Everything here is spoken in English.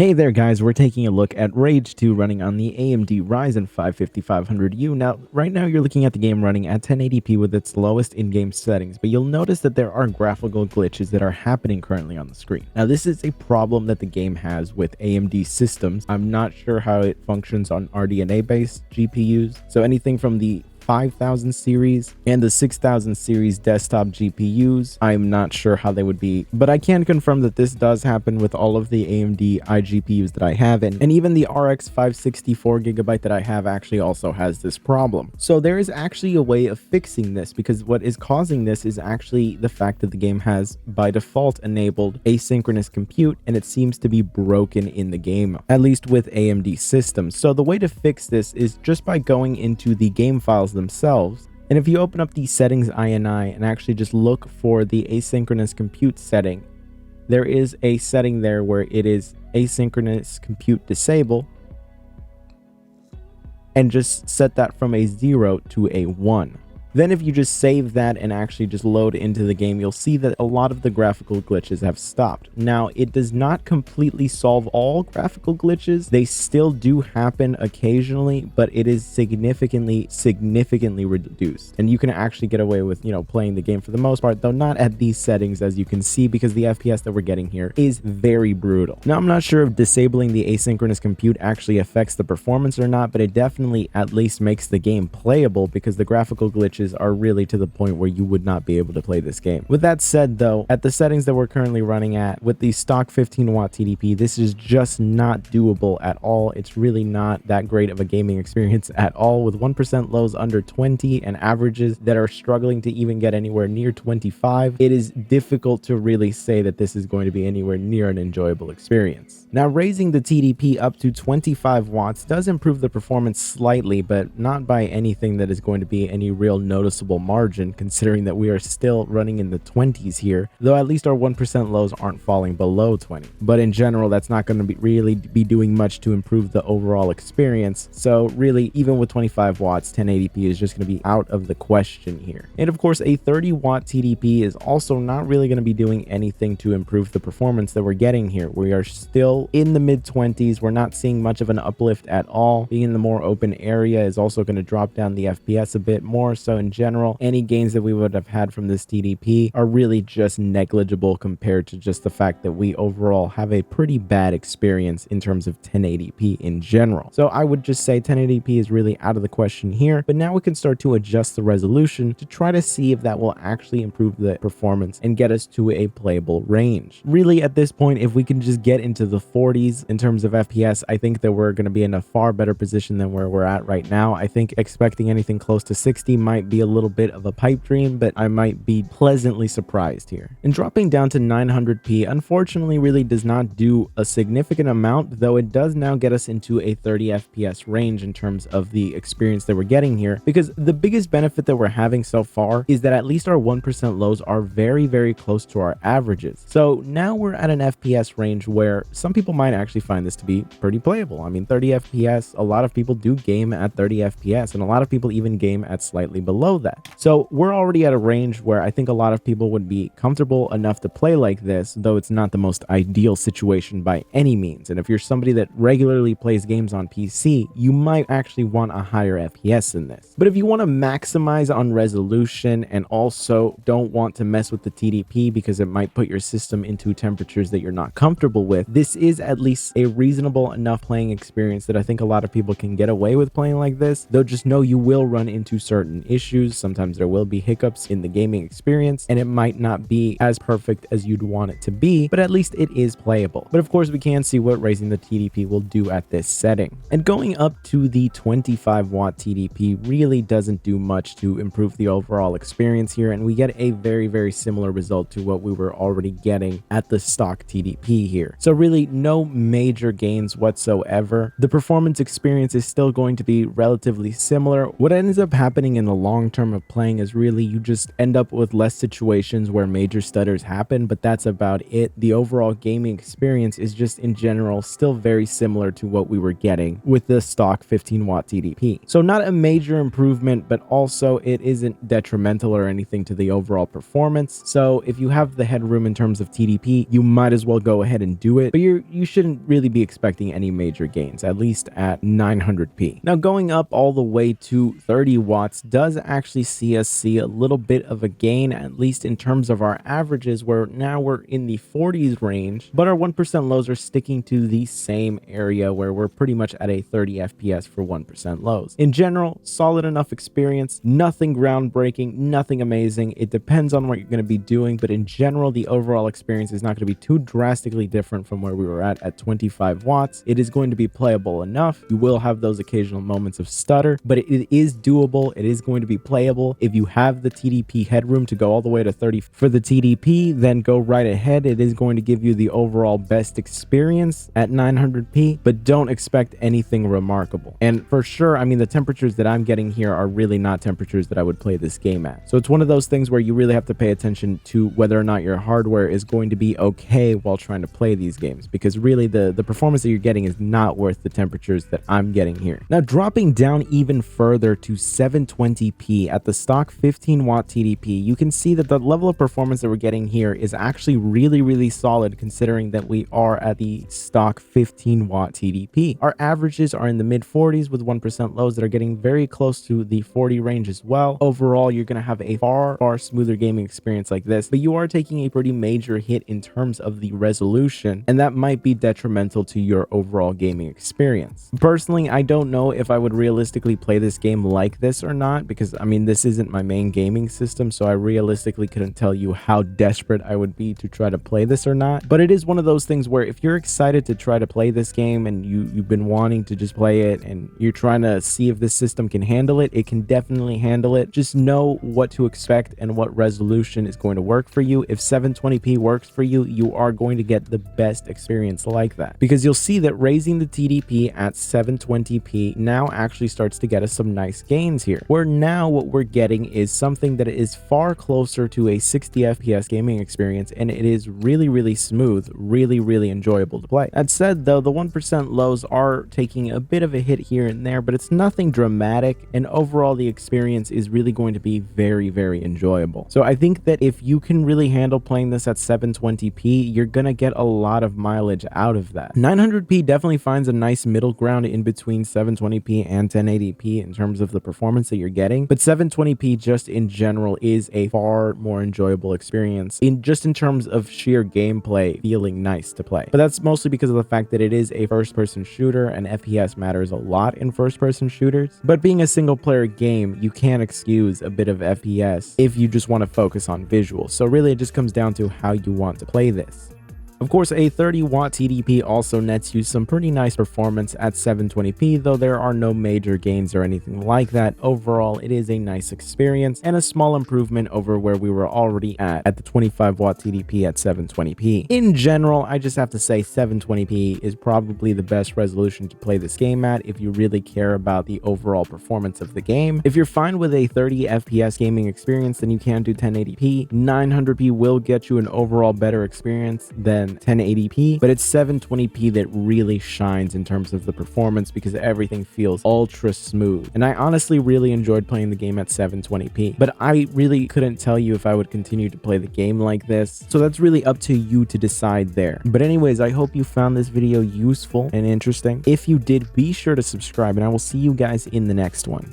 Hey there guys, we're taking a look at Rage 2 running on the AMD Ryzen 5 5500U. Now, right now you're looking at the game running at 1080p with its lowest in-game settings, but you'll notice that there are graphical glitches that are happening currently on the screen. Now, this is a problem that the game has with AMD systems. I'm not sure how it functions on RDNA-based GPUs, so anything from the 5000 series and the 6000 series desktop GPUs, I'm not sure how they would be, but I can confirm that this does happen with all of the AMD iGPUs that I have, and even the RX 564GB that I have actually also has this problem. So there is actually a way of fixing this, because what is causing this is actually the fact that the game has by default enabled asynchronous compute, and it seems to be broken in the game, at least with AMD systems. So the way to fix this is just by going into the game files themselves, and if you open up the settings INI and actually just look for the asynchronous compute setting, there is a setting there where it is asynchronous compute disable, and just set that from a 0 to a 1. Then if you just save that and actually just load into the game, you'll see that a lot of the graphical glitches have stopped. Now, it does not completely solve all graphical glitches. They still do happen occasionally, but it is significantly reduced. And you can actually get away with, playing the game for the most part, though not at these settings, as you can see, because the FPS that we're getting here is very brutal. Now, I'm not sure if disabling the asynchronous compute actually affects the performance or not, but it definitely at least makes the game playable, because the graphical glitches are really to the point where you would not be able to play this game. With that said, though, at the settings that we're currently running at with the stock 15-watt TDP, this is just not doable at all. It's really not that great of a gaming experience at all, with 1% lows under 20 and averages that are struggling to even get anywhere near 25. It is difficult to really say that this is going to be anywhere near an enjoyable experience. Now, raising the TDP up to 25 watts does improve the performance slightly, but not by anything that is going to be any real noticeable margin, considering that we are still running in the 20s here, though at least our 1% lows aren't falling below 20. But in general, that's not going to really be doing much to improve the overall experience. So really, even with 25 watts, 1080p is just going to be out of the question here. And of course, a 30-watt TDP is also not really going to be doing anything to improve the performance that we're getting here. We are still in the mid-20s. We're not seeing much of an uplift at all. Being in the more open area is also going to drop down the FPS a bit more. So in general, any gains that we would have had from this TDP are really just negligible compared to just the fact that we overall have a pretty bad experience in terms of 1080p in general. So I would just say 1080p is really out of the question here, but now we can start to adjust the resolution to try to see if that will actually improve the performance and get us to a playable range. Really, at this point, if we can just get into the 40s in terms of FPS, I think that we're going to be in a far better position than where we're at right now. I think expecting anything close to 60 might be a little bit of a pipe dream, but I might be pleasantly surprised here. And dropping down to 900p unfortunately really does not do a significant amount, though it does now get us into a 30 FPS range in terms of the experience that we're getting here, because the biggest benefit that we're having so far is that at least our 1% lows are very close to our averages. So now we're at an FPS range where some people might actually find this to be pretty playable. I mean, 30 FPS, a lot of people do game at 30 FPS, and a lot of people even game at slightly below that. So we're already at a range where I think a lot of people would be comfortable enough to play like this, though it's not the most ideal situation by any means. And if you're somebody that regularly plays games on PC, you might actually want a higher FPS than this. But if you want to maximize on resolution and also don't want to mess with the TDP because it might put your system into temperatures that you're not comfortable with, this is at least a reasonable enough playing experience that I think a lot of people can get away with playing like this, though just know you will run into certain issues. Sometimes there will be hiccups in the gaming experience, and it might not be as perfect as you'd want it to be, but at least it is playable. But of course, we can see what raising the TDP will do at this setting. And going up to the 25-watt TDP really doesn't do much to improve the overall experience here, and we get a very similar result to what we were already getting at the stock TDP here. So really, no major gains whatsoever. The performance experience is still going to be relatively similar. What ends up happening in the long long term of playing is really you just end up with less situations where major stutters happen, but that's about it. The overall gaming experience is just in general still very similar to what we were getting with the stock 15-watt TDP. So not a major improvement, but also it isn't detrimental or anything to the overall performance. So if you have the headroom in terms of TDP, you might as well go ahead and do it, but you shouldn't really be expecting any major gains, at least at 900p. Now going up all the way to 30 watts does actually see us see a little bit of a gain, at least in terms of our averages, where now we're in the 40s range, but our 1% lows are sticking to the same area where we're pretty much at a 30 FPS for 1% lows. In general, solid enough experience, nothing groundbreaking, nothing amazing. It depends on what you're going to be doing, but in general, the overall experience is not going to be too drastically different from where we were at 25 watts. It is going to be playable enough. You will have those occasional moments of stutter, but it is doable. It is going to be playable. If you have the TDP headroom to go all the way to 30 for the TDP, then go right ahead. It is going to give you the overall best experience at 900p, but don't expect anything remarkable. And for sure, I mean, the temperatures that I'm getting here are really not temperatures that I would play this game at. So it's one of those things where you really have to pay attention to whether or not your hardware is going to be okay while trying to play these games, because really the performance that you're getting is not worth the temperatures that I'm getting here. Now dropping down even further to 720p at the stock 15-watt TDP, you can see that the level of performance that we're getting here is actually really solid, considering that we are at the stock 15-watt TDP. Our averages are in the mid 40s with 1% lows that are getting very close to the 40 range as well. Overall, you're going to have a far smoother gaming experience like this, but you are taking a pretty major hit in terms of the resolution, and that might be detrimental to your overall gaming experience. Personally, I don't know if I would realistically play this game like this or not, because I mean, this isn't my main gaming system, so I realistically couldn't tell you how desperate I would be to try to play this or not. But it is one of those things where if you're excited to try to play this game and you've been wanting to just play it and you're trying to see if this system can handle it, it can definitely handle it. Just know what to expect and what resolution is going to work for you. If 720p works for you, you are going to get the best experience like that, because you'll see that raising the TDP at 720p now actually starts to get us some nice gains here, where now what we're getting is something that is far closer to a 60 FPS gaming experience, and it is really smooth, really enjoyable to play. That said though, the 1% lows are taking a bit of a hit here and there, but it's nothing dramatic, and overall the experience is really going to be very enjoyable. So I think that if you can really handle playing this at 720p, you're gonna get a lot of mileage out of that. 900p definitely finds a nice middle ground in between 720p and 1080p in terms of the performance that you're getting, but 720p just in general is a far more enjoyable experience in terms of sheer gameplay feeling nice to play. But that's mostly because of the fact that it is a first-person shooter, and FPS matters a lot in first-person shooters. But being a single-player game, you can excuse a bit of FPS if you just want to focus on visuals. So really, it just comes down to how you want to play this. Of course, a 30-watt TDP also nets you some pretty nice performance at 720p, though there are no major gains or anything like that. Overall, it is a nice experience and a small improvement over where we were already at the 25-watt TDP at 720p. In general, I just have to say 720p is probably the best resolution to play this game at if you really care about the overall performance of the game. If you're fine with a 30 FPS gaming experience, then you can do 1080p. 900p will get you an overall better experience than 1080p, but it's 720p that really shines in terms of the performance, because everything feels ultra smooth. And I honestly really enjoyed playing the game at 720p, but I really couldn't tell you if I would continue to play the game like this, so that's really up to you to decide there. But anyways, I hope you found this video useful and interesting. If you did, be sure to subscribe, and I will see you guys in the next one.